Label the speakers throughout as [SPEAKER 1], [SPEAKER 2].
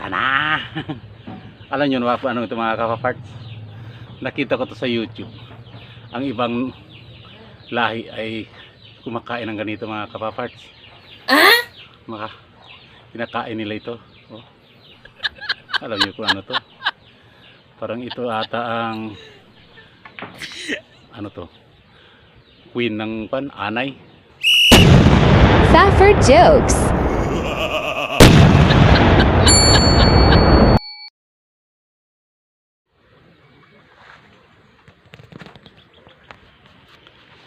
[SPEAKER 1] Ata na. Alam nyo na ano ito mga kapaparts, nakita ko to sa YouTube. Ang ibang lahi ay kumakain ng ganito mga kapaparts. Kinakain nila ito. Oh. Alam nyo kung ano to? Parang ito ata ang ano to, queen ng anay.
[SPEAKER 2] Safford jokes.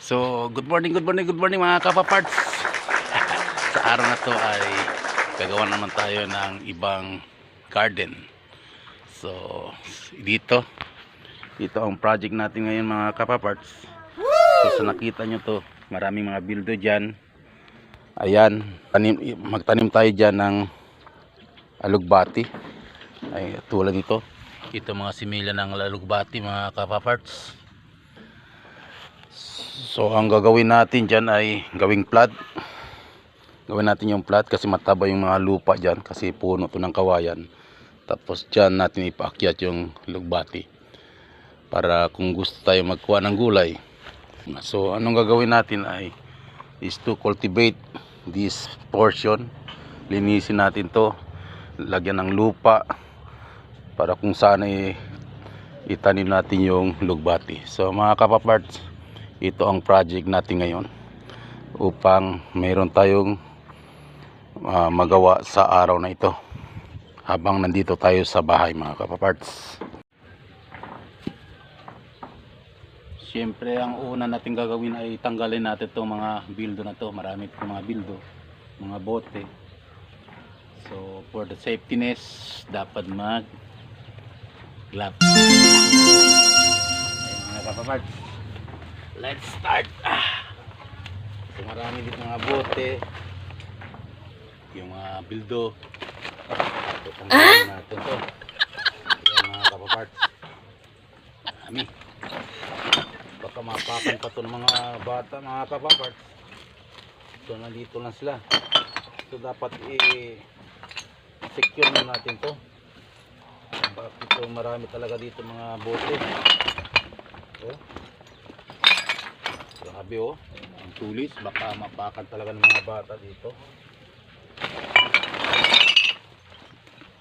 [SPEAKER 1] So, good morning mga kapaparts. Sa araw na to ay gagawa naman tayo ng ibang garden. So, dito ang project natin ngayon mga kapaparts. So, sa nakita nyo to, maraming mga bildo dyan. Ayan, magtanim tayo dyan ng alugbati. Ay, tulad nito. Ito mga similya ng alugbati mga kapaparts. So ang gagawin natin dyan ay gawing plat. Gawin natin yung plat kasi mataba yung mga lupa dyan kasi puno to ng kawayan. Tapos dyan natin ipaakyat yung lugbati para kung gusto tayo magkuha ng gulay. So anong gagawin natin ay is to cultivate this portion. Linisin natin to, lagyan ng lupa para kung saan itanim natin yung lugbati. So mga kapaparts, ito ang project natin ngayon upang mayroon tayong magawa sa araw na ito habang nandito tayo sa bahay mga kapaparts. Siyempre ang una natin gagawin ay tanggalin natin itong mga bildo na to. Marami itong mga bildo, mga bote. So for the safetyness dapat mag gloves. Ayun mga kapaparts, let's start. So marami dito mga bote, yung mga bildo. So tanggalin natin to. Ayan mga kapaparts, marami. Baka mapakan pa to ng mga bata mga kapaparts. So nandito lang sila. So dapat i-secure na natin to. Bakit ito marami talaga dito mga bote. Oh. Grabe oh, ang tulis, baka mapakan talaga ng mga bata dito.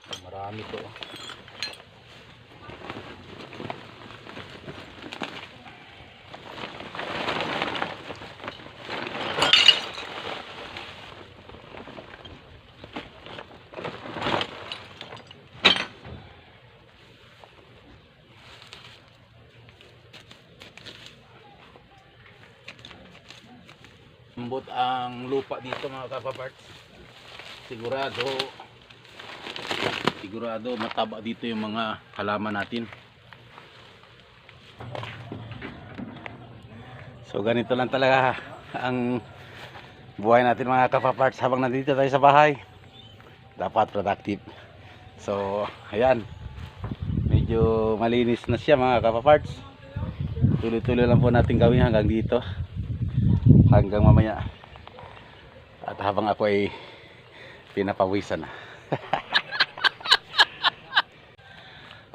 [SPEAKER 1] So, marami to. Lambot ang lupa dito mga kapaparts. Sigurado mataba dito yung mga halaman natin. So ganito lang talaga ang buhay natin mga kapaparts habang nandito tayo sa bahay. Dapat productive. So ayan, medyo malinis na siya mga kapaparts. Tuloy-tuloy lang po natin gawin hanggang dito, hanggang mamaya. At habang ako ay pinapawisan na.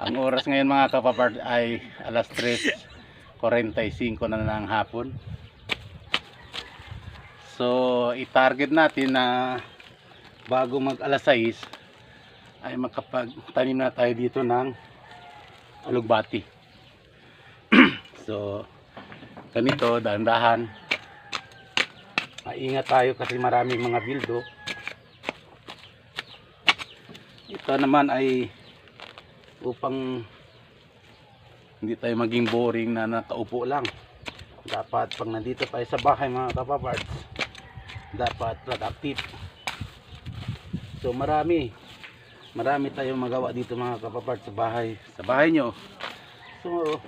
[SPEAKER 1] Ang oras ngayon mga kapapart ay alas 3:45 na ng hapon. So i-target natin na bago mag alas 6 ay makapagtanim na tayo dito ng alugbati. So ganito, dahan-dahan. Maingat tayo kasi maraming mga bildo. Ito naman ay upang hindi tayo maging boring na nakaupo lang. Dapat pag nandito tayo sa bahay mga kapaparts, dapat productive. So marami tayong magawa dito mga kapaparts sa bahay nyo. So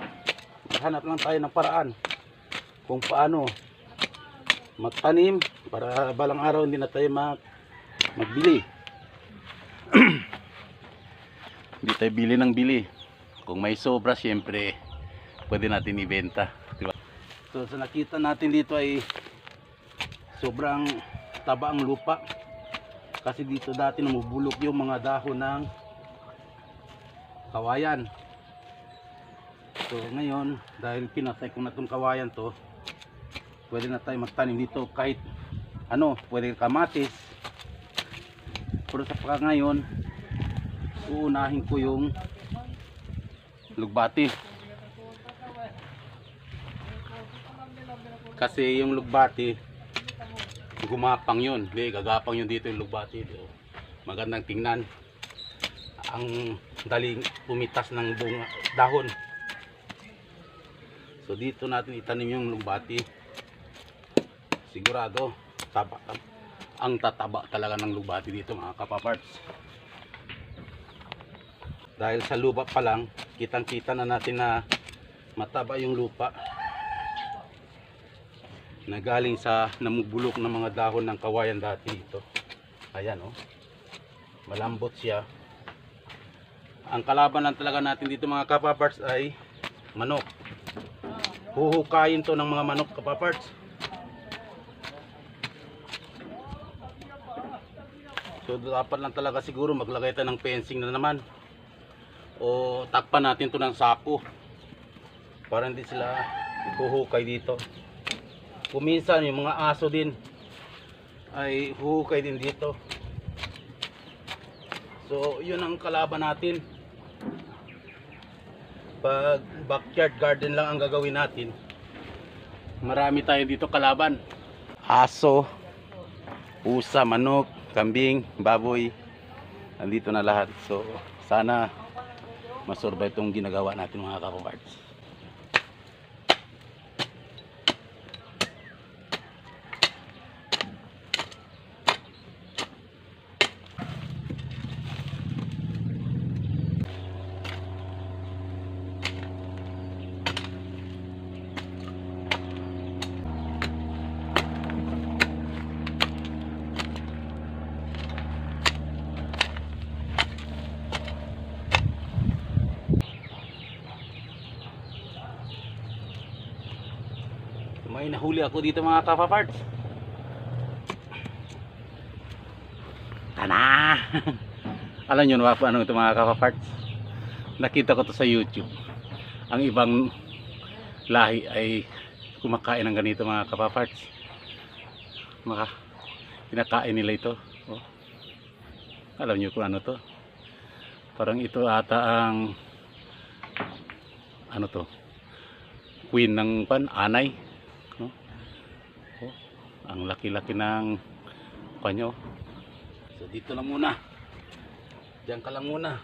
[SPEAKER 1] hanap lang tayo ng paraan kung paano magtanim para balang araw hindi na tayo magbili. Hindi tayo bili ng bili. Kung may sobra, siyempre pwede natin ibenta, diba? So sa nakita natin dito ay sobrang taba ang lupa kasi dito dati namubulok yung mga dahon ng kawayan. So ngayon, dahil pinatay ko na itong kawayan to, pwede na tayo magtanim dito kahit ano, pwede kamatis. Pero sa pagka ngayon, uunahin ko yung lugbati. Kasi yung lugbati, gumapang yun. Gagapang yun dito yung lugbati. Magandang tingnan. Ang daling pumitas ng bunga, dahon. So dito natin itanim yung lugbati. Sigurado ang tataba talaga ng lugbati dito mga kapaparts. Dahil sa lupa pa lang, kitang kita na natin na mataba yung lupa na galing sa namubulok ng mga dahon ng kawayan dati ito. Ayan oh, malambot siya. Ang kalaban lang talaga natin dito mga kapaparts ay manok. Huhukayin to ng mga manok kapaparts. So dapat lang talaga siguro maglagay tayo ng fencing na naman, o takpan natin to ng sako para hindi sila huhukay dito. Kuminsan yung mga aso din ay huhukay din dito. So yun ang kalaban natin. Pag backyard garden lang ang gagawin natin, marami tayo dito kalaban. Aso, pusa, manok, kambing, baboy, andito na lahat. So sana masurvive itong ginagawa natin mga kapaparts. May nahuli ako dito mga kapaparts. Tana! Alam nyo na ano ito mga kapaparts? Nakita ko to sa YouTube. Ang ibang lahi ay kumakain ng ganito mga kapaparts. Kinakain nila ito. Oh. Alam nyo kung ano to? Parang ito ata ang ano to? Queen ng anay. No? Oh, ang laki-laki ng panyo. So dito lang muna. Diyan ka lang muna.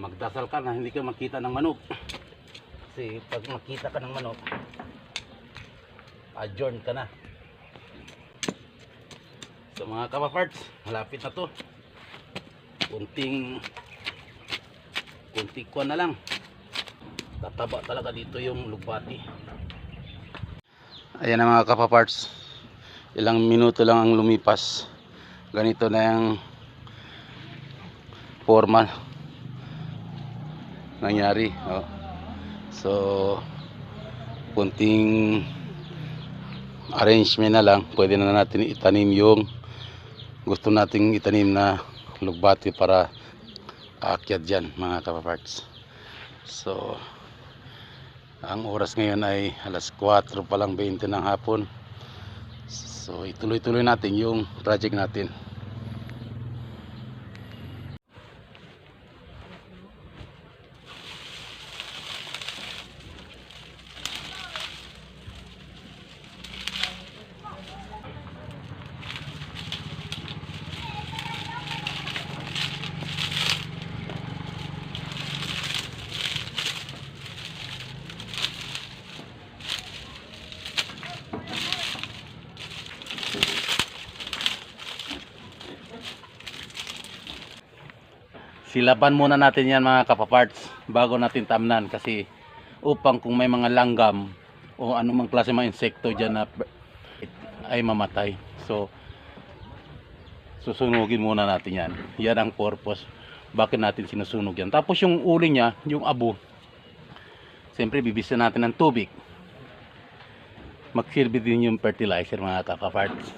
[SPEAKER 1] Magdasal ka na hindi ka makita ng manok. Kasi pag makita ka ng manok, adjourn ka na. So mga kapaparts, malapit na to. Kunting kuha na lang. Tataba talaga dito yung lugbati. Ayan na mga kapaparts, ilang minuto lang ang lumipas, ganito na yung forma nangyari. Oh. So kunting arrangement na lang, pwede na natin itanim yung gusto nating itanim na lugbati para aakyat dyan mga kapaparts. So ang oras ngayon ay alas 4 pa lang 20 ng hapon. So ituloy-tuloy natin yung project natin. Silaban muna natin yan mga kapaparts bago natin tamnan, kasi upang kung may mga langgam o anumang klase mga insekto dyan na ay mamatay. So susunugin muna natin yan. Yan ang purpose bakit natin sinusunog yan. Tapos yung uli nya, yung abo, siyempre bibisan natin ng tubig. Magsilbi din yung fertilizer mga kapaparts.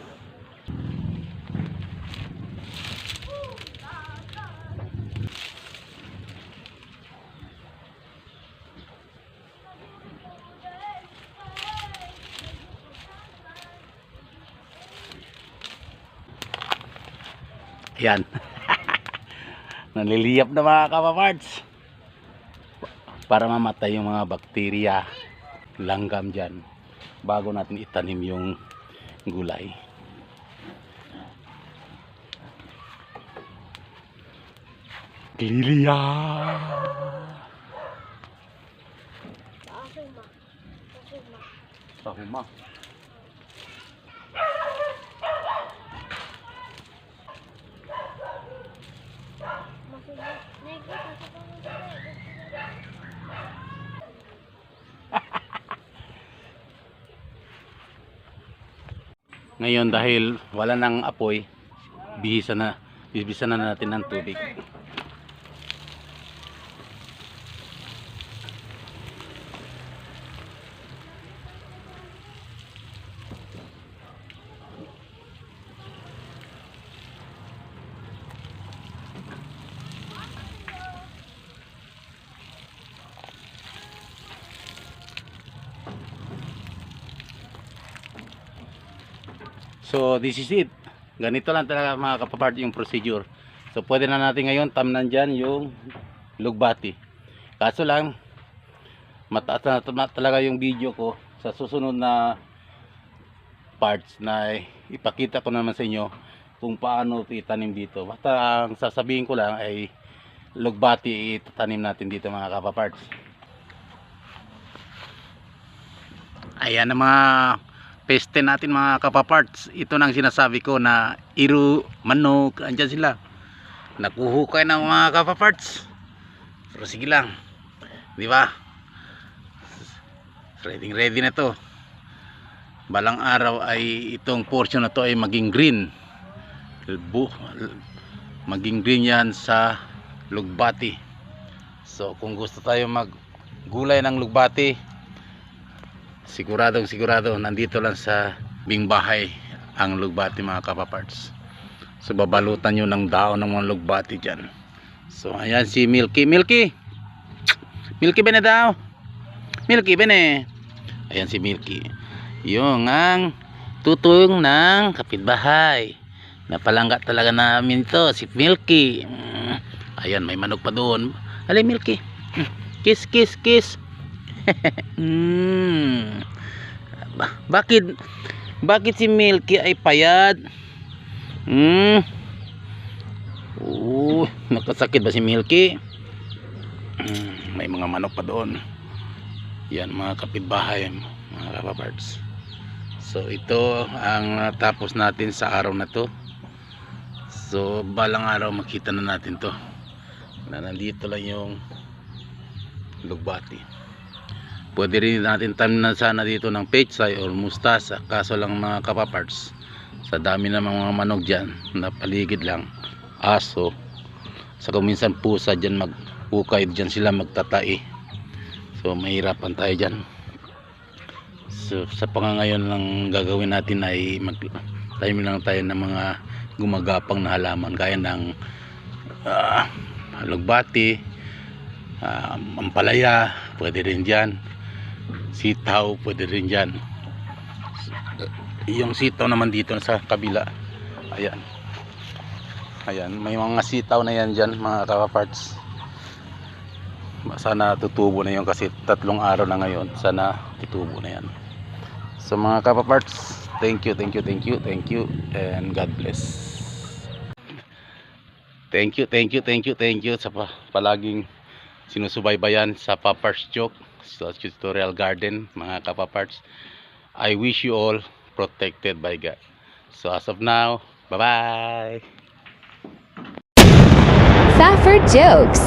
[SPEAKER 1] Naliliyap na mga kapaparts. Para mamatay yung mga bakterya, langgam dyan. Bago natin itanim yung gulay. Lilia. Tahuma. Ngayon dahil wala nang apoy, bihisa na natin ng tubig. So this is it. Ganito lang talaga mga kapapart yung procedure. So pwede na natin ngayon tamnan dyan yung lugbati. Kaso lang mataas na talaga yung video ko. Sa susunod na parts na ipakita ko naman sa inyo kung paano itanim dito. Basta ang sasabihin ko lang ay lugbati itatanim natin dito mga kapaparts. Ayan ang mga peste natin mga kapaparts. Ito nang sinasabi ko na iro, manok, andyan sila. Nakuhukay ng mga kapaparts. Pero sige lang. Di ba? Ready na to. Balang araw ay itong portion na to ay maging green. Maging green yan sa lugbati. So kung gusto tayo maggulay ng lugbati, sigurado nandito lang sa bingbahay ang lugbati mga kapaparts. So babalutan nyo ng daon ng mga lugbati dyan. So ayan si Milky bene daw. Milky bene. Ayan si Milky, yung ang tutong ng kapitbahay. Napalangga talaga namin to si Milky. Ayan may manok pa doon. Alay Milky, kiss Bakit si Milky ay payat? Nakasakit ba si Milky? May mga manok pa doon. Yan mga kapitbahay mga kapaparts. So ito ang tapos natin sa araw na to. So balang araw makita na natin to na nandito lang yung lugbati. Pwede rin natin taniman sana dito ng pechay or mustasa. Kaso lang mga kapaparts, sa dami ng mga manok dyan na paligid lang, aso, sa kuminsan pusa dyan magpukay dyan sila magtatai. So mahirapan tayo dyan. So sa pangangayon lang gagawin natin ay magtanim lang tayo ng mga gumagapang na halaman gaya ng lugbati, ampalaya, pwede rin dyan. Sitaw pwede rin dyan. Yung sitaw naman dito sa kabila, ayan may mga sitaw na yan dyan mga kapaparts. Sana tutubo na yun kasi 3 araw na ngayon. Sana tutubo na yan. So mga kapaparts, thank you and God bless. Thank you sa palaging sinusubaybayan sa Papar's Joke Tutorial Garden mga kapaparts. I wish you all protected by God. So as of now, bye bye.
[SPEAKER 2] Safford Jokes.